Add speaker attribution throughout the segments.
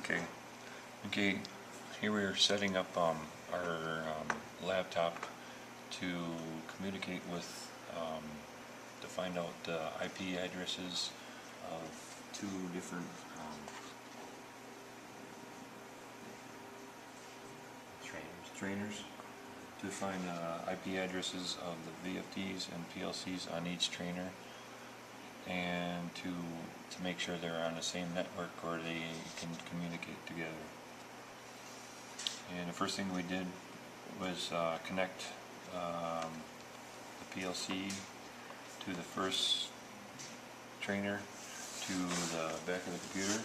Speaker 1: Okay. Okay. Here we are setting up our laptop to communicate with, to find out the IP addresses of two different trainers, to find IP addresses of the VFDs and PLCs on each trainer, and to make sure they're on the same network or they can communicate together. And the first thing we did was connect the PLC to the first trainer to the back of the computer,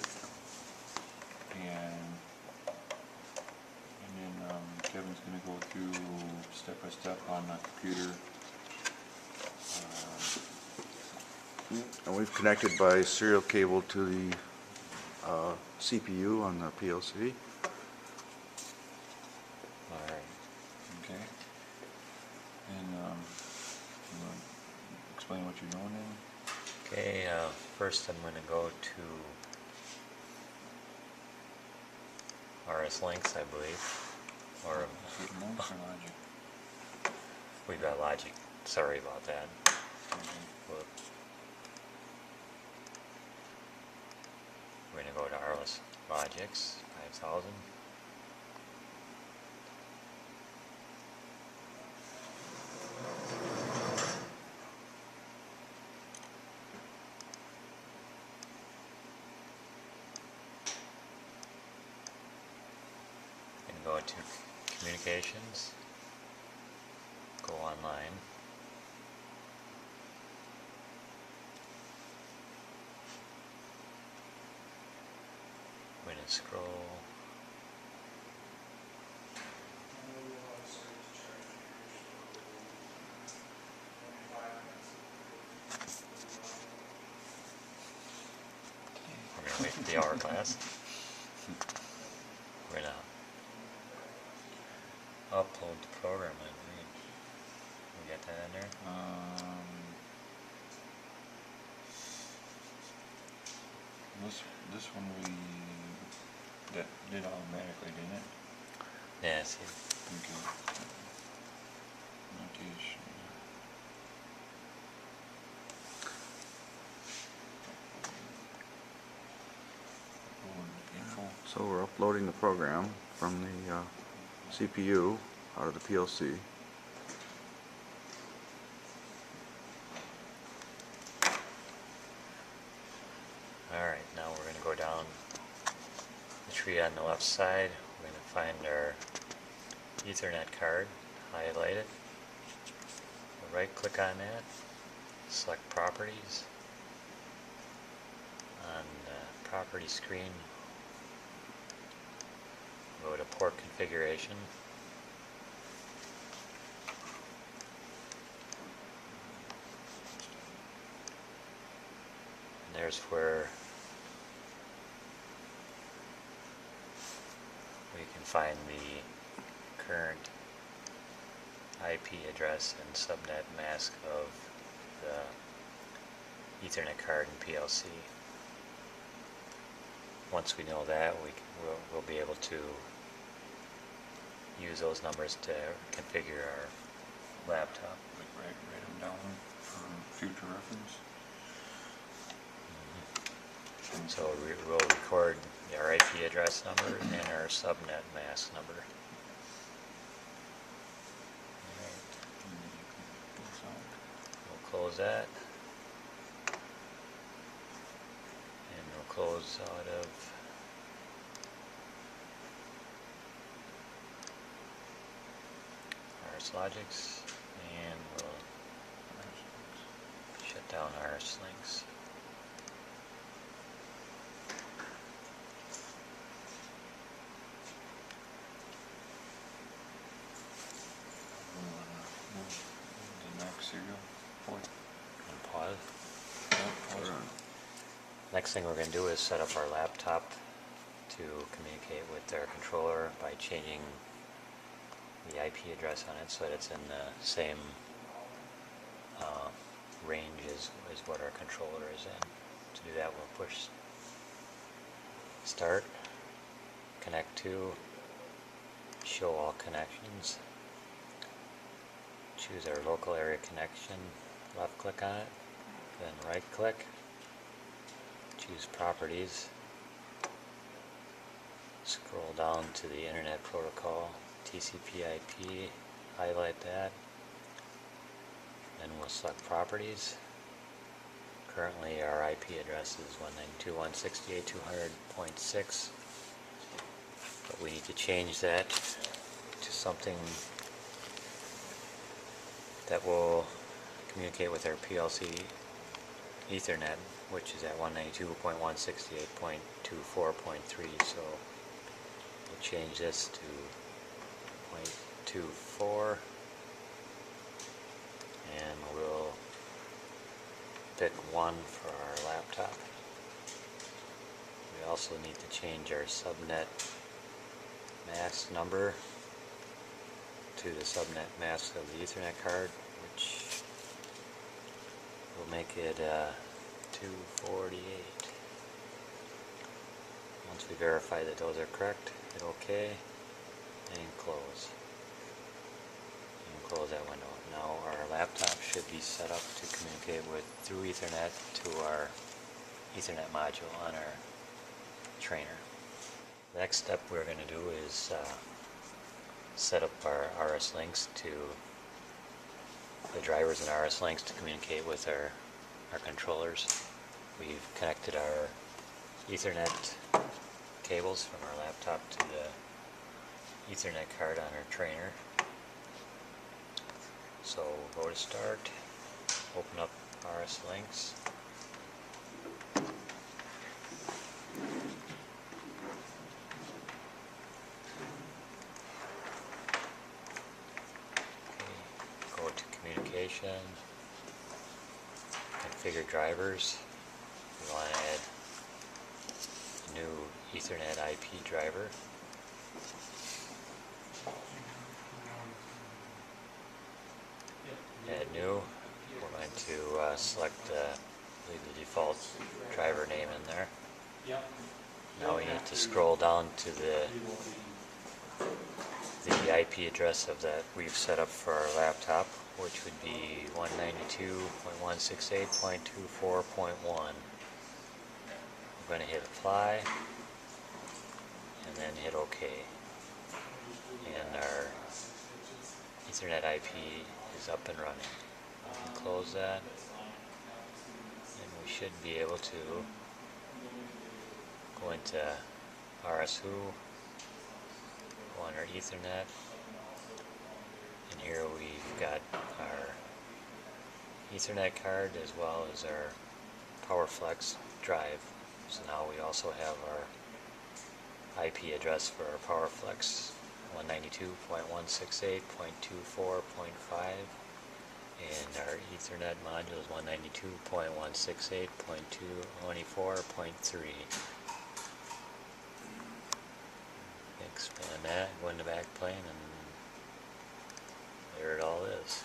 Speaker 1: and then Kevin's going to go through step by step on the computer.
Speaker 2: And we've connected by serial cable to the CPU on the PLC.
Speaker 1: Alright. Okay. And you want to explain what you're doing then?
Speaker 3: Okay, first I'm going to go to RS Links, I believe, or
Speaker 1: Logic.
Speaker 3: we've got Logic. Sorry about that. Whoop. We're going to go to RS Logix 5000. And go to Communications, go online. We're going to scroll. We're going to wait for the hourglass. We're going to upload the program, I believe. We got that in there?
Speaker 1: This one that did automatically, didn't it?
Speaker 3: Yeah, see.
Speaker 1: Okay. Notation. Info.
Speaker 2: So we're uploading the program from the CPU out of the PLC.
Speaker 3: Alright, now we're going to go down the tree on the left side. We're going to find our Ethernet card, highlight it, right click on that, select Properties. On the property screen, go to Port Configuration. And there's where we can find the current IP address and subnet mask of the Ethernet card and PLC. Once we know that, we'll be able to use those numbers to configure our laptop.
Speaker 1: Like write them down for future reference.
Speaker 3: So we'll record our IP address number and our subnet mask number. We'll close that. And we'll close out of RS Logix, and we'll shut down RS Links.
Speaker 1: The Mac serial port.
Speaker 3: And pause.
Speaker 1: Pause it.
Speaker 3: Next thing we're going to do is set up our laptop to communicate with our controller by changing the IP address on it so that it's in the same range as what our controller is in. To do that, we'll push start. connect to, show all connections, choose our local area connection, left click on it, then right click, choose properties, scroll down to the Internet Protocol, TCP/IP, highlight that, then we'll select properties. Currently our IP address is 192.168.200.6, but we need to change that to something that will communicate with our PLC Ethernet, which is at 192.168.24.3, so we'll change this to 0.24, and we'll pick 1 for our laptop. We also need to change our subnet mask number to the subnet mask of the Ethernet card, which will make it 248. Once we verify that those are correct, hit OK and close. And close that window. Now our laptop should be set up to communicate with through Ethernet to our Ethernet module on our trainer. The next step we're going to do is set up our RS links to the drivers and RS links to communicate with our controllers. We've connected our Ethernet cables from our laptop to the Ethernet card on our trainer. So go to Start, open up RS links. Go to Communication, Configure Drivers. We want to add a new Ethernet IP driver. Add new. We're going to select leave the default driver name in there. Now we need to scroll down to the IP address of that we've set up for our laptop, which would be 192.168.24.1. We're going to hit Apply and then hit OK. And our Ethernet IP is up and running. We can close that, and we should be able to go into RSWho, go on our Ethernet, and here we've got our Ethernet card as well as our PowerFlex drive. So now we also have our IP address for our PowerFlex 192.168.24.5, and our Ethernet module is 192.168.24.3. Expand that, go into backplane, and there it all is.